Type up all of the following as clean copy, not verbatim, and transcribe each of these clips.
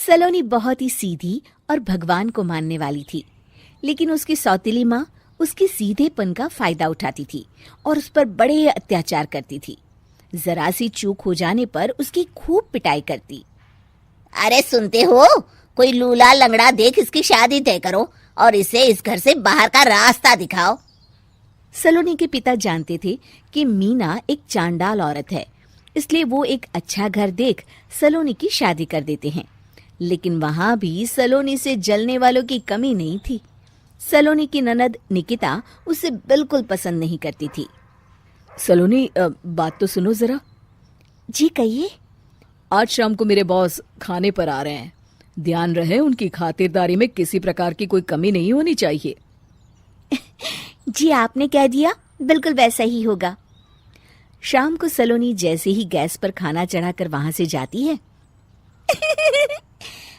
सलोनी बहुत ही सीधी और भगवान को मानने वाली थी, लेकिन उसकी सौतेली माँ उसके सीधेपन का फायदा उठाती थी और उस पर बड़े अत्याचार करती थी। जरा सी चूक हो जाने पर उसकी खूब पिटाई करती। अरे सुनते हो, कोई लूला लंगड़ा देख इसकी शादी तय करो और इसे इस घर से बाहर का रास्ता दिखाओ। सलोनी के पिता जानते थे कि मीना एक चांडाल औरत है, इसलिए वो एक अच्छा घर देख सलोनी की शादी कर देते हैं। लेकिन वहां भी सलोनी से जलने वालों की कमी नहीं थी। सलोनी की ननद निकिता उसे बिल्कुल पसंद नहीं करती थी। सलोनी, बात तो सुनो जरा। जी कहिए। आज शाम को मेरे बॉस खाने पर आ रहे हैं। ध्यान रहे उनकी खातिरदारी में किसी प्रकार की कोई कमी नहीं होनी चाहिए। जी आपने कह दिया, बिल्कुल वैसा ही होगा। शाम को सलोनी जैसे ही गैस पर खाना चढ़ाकर वहां से जाती है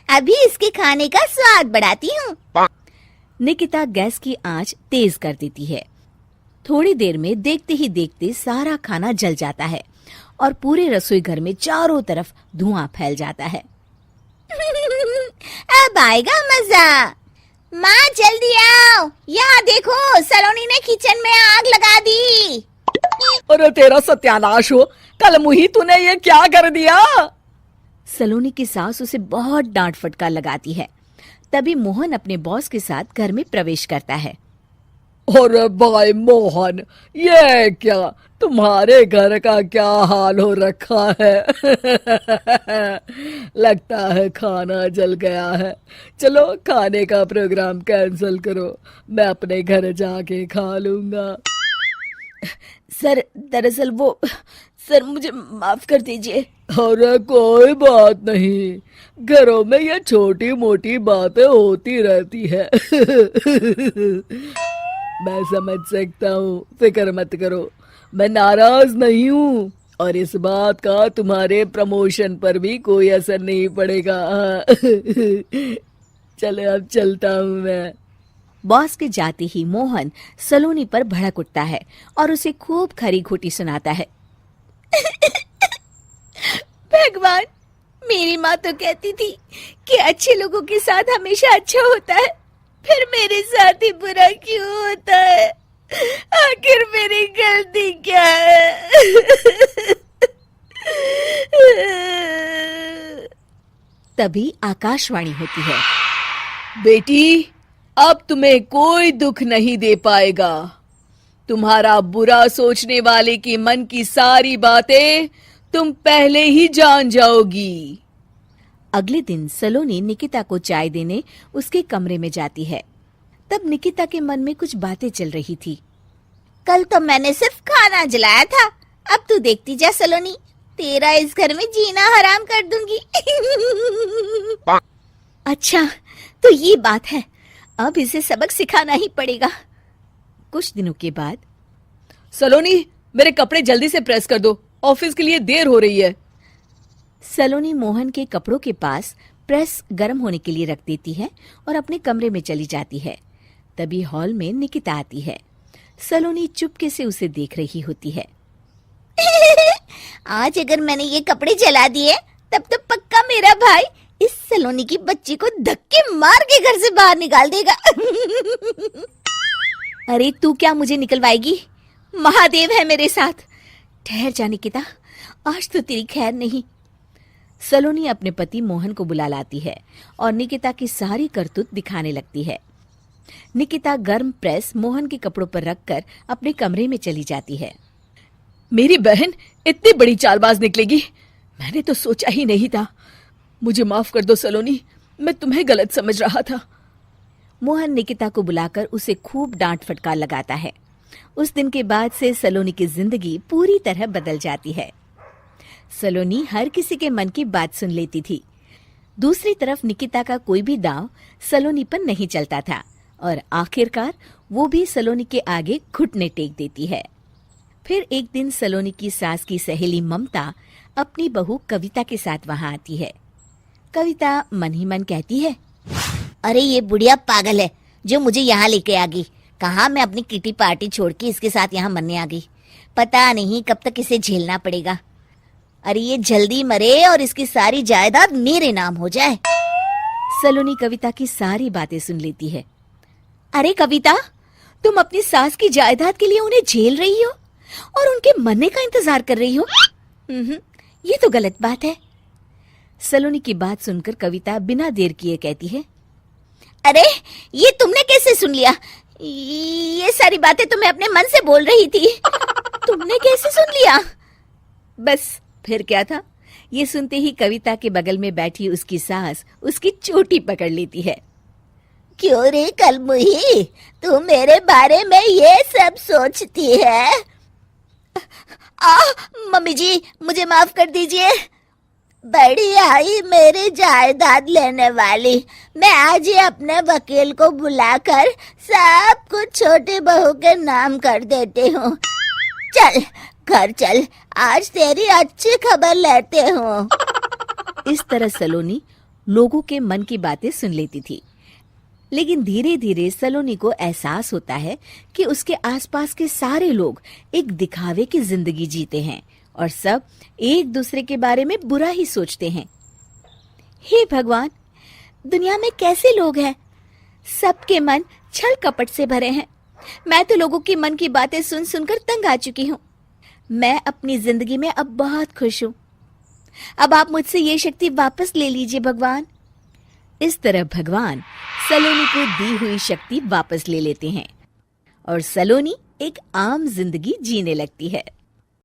अभी इसके खाने का स्वाद बढ़ाती हूँ। निकिता गैस की आंच तेज कर देती है। थोड़ी देर में देखते ही देखते सारा खाना जल जाता है और पूरे रसोई घर में चारों तरफ धुआं फैल जाता है। अब आएगा मजा। माँ जल्दी आओ, यहाँ देखो सलोनी ने किचन में आग लगा दी। अरे तेरा सत्यानाश हो, कल मुही तूने ये क्या कर दिया? सलोनी की सास उसे बहुत डांट फटकार लगाती है। तभी मोहन अपने बॉस के साथ घर में प्रवेश करता है। अरे भाई मोहन, ये क्या तुम्हारे घर का क्या हाल हो रखा है? लगता है खाना जल गया है। चलो खाने का प्रोग्राम कैंसिल करो, मैं अपने घर जाके खा लूंगा। सर दरअसल सर मुझे माफ कर दीजिए। अरे कोई बात नहीं, घरों में ये छोटी मोटी बातें होती रहती है। मैं समझ सकता हूँ, फिक्र मत करो, मैं नाराज नहीं हूँ और इस बात का तुम्हारे प्रमोशन पर भी कोई असर नहीं पड़ेगा। चले अब चलता हूँ मैं। बॉस के जाते ही मोहन सलोनी पर भड़क उठता है और उसे खूब खरी खोटी सुनाता है। भगवान, मेरी माँ तो कहती थी कि अच्छे लोगों के साथ हमेशा अच्छा होता है, फिर मेरे साथ ही बुरा क्यों होता है? आखिर मेरी गलती क्या है? तभी आकाशवाणी होती है। बेटी, अब तुम्हें कोई दुख नहीं दे पाएगा। तुम्हारा बुरा सोचने वाले के मन की सारी बातें तुम पहले ही जान जाओगी। अगले दिन सलोनी निकिता को चाय देने उसके कमरे में जाती है। तब निकिता के मन में कुछ बातें चल रही थी। कल तो मैंने सिर्फ खाना जलाया था, अब तू देखती जा सलोनी, तेरा इस घर में जीना हराम कर दूंगी। अच्छा, तो ये बात है, अब इसे सबक सिखाना ही पड़ेगा। कुछ दिनों के बाद, सलोनी, मेरे कपड़े जल्दी से प्रेस कर दो, ऑफिस के लिए देर हो रही है। सलोनी मोहन के कपड़ों के पास प्रेस गर्म होने के लिए रख देती है और अपने कमरे में चली जाती है। तभी हॉल में निकिता आती है। सलोनी चुपके से उसे देख रही होती है। आज अगर मैंने ये कपड़े जला दिए तब तो पक्का मेरा भाई इस सलोनी की बच्ची को धक्के मार के घर से बाहर निकाल देगा। अरे तू क्या मुझे निकलवाएगी? महादेव है मेरे साथ। ठहर जा निकिता, आज तो तेरी खैर नहीं। सलोनी अपने पति मोहन को बुला लाती है और निकिता की सारी करतूत दिखाने लगती है। निकिता गर्म प्रेस मोहन के कपड़ों पर रखकर अपने कमरे में चली जाती है। मेरी बहन इतनी बड़ी चालबाज निकलेगी, मैंने तो सोचा ही नहीं था। मुझे माफ कर दो सलोनी, मैं तुम्हें गलत समझ रहा था। मोहन निकिता को बुलाकर उसे खूब डांट फटकार लगाता है। उस दिन के बाद से सलोनी की जिंदगी पूरी तरह बदल जाती है। सलोनी हर किसी के मन की बात सुन लेती थी। दूसरी तरफ निकिता का कोई भी दांव सलोनी पर नहीं चलता था और आखिरकार वो भी सलोनी के आगे घुटने टेक देती है। फिर एक दिन सलोनी की सास की सहेली ममता अपनी बहू कविता के साथ वहां आती है। कविता मन ही मन कहती है, अरे ये बुढ़िया पागल है जो मुझे यहाँ लेके आ गई। कहाँ मैं अपनी किटी पार्टी छोड़ के इसके साथ यहाँ मरने आ गई। पता नहीं कब तक इसे झेलना पड़ेगा। अरे ये जल्दी मरे और इसकी सारी जायदाद मेरे नाम हो जाए। सलोनी कविता की सारी बातें सुन लेती है। अरे कविता, तुम अपनी सास की जायदाद के लिए उन्हें झेल रही हो और उनके मरने का इंतजार कर रही हो। ये तो गलत बात है। सलोनी की बात सुनकर कविता बिना देर किए कहती है, अरे ये तुमने कैसे सुन लिया? ये सारी बातें तो मैं अपने मन से बोल रही थी। तुमने कैसे सुन लिया? बस फिर क्या था। ये सुनते ही कविता के बगल में बैठी उसकी सास उसकी चोटी पकड़ लेती है। क्यों रे कलमुही, तू मेरे बारे में ये सब सोचती है? मम्मी जी, मुझे माफ कर दीजिए। बड़ी आई मेरी जायदाद लेने वाली, मैं आज ही अपने वकील को बुलाकर सब कुछ छोटी बहू के नाम कर देती हूँ। चल घर चल, आज तेरी अच्छी खबर लेते हूँ। इस तरह सलोनी लोगों के मन की बातें सुन लेती थी, लेकिन धीरे धीरे सलोनी को एहसास होता है कि उसके आसपास के सारे लोग एक दिखावे की जिंदगी जीते हैं और सब एक दूसरे के बारे में बुरा ही सोचते हैं। हे भगवान, दुनिया में कैसे लोग हैं? सबके मन छल कपट से भरे हैं। मैं तो लोगों की मन की बातें सुन सुनकर तंग आ चुकी हूँ। मैं अपनी जिंदगी में अब बहुत खुश हूँ। अब आप मुझसे ये शक्ति वापस ले लीजिए भगवान। इस तरह भगवान सलोनी को दी हुई शक्ति वापस ले लेते हैं और सलोनी एक आम जिंदगी जीने लगती है।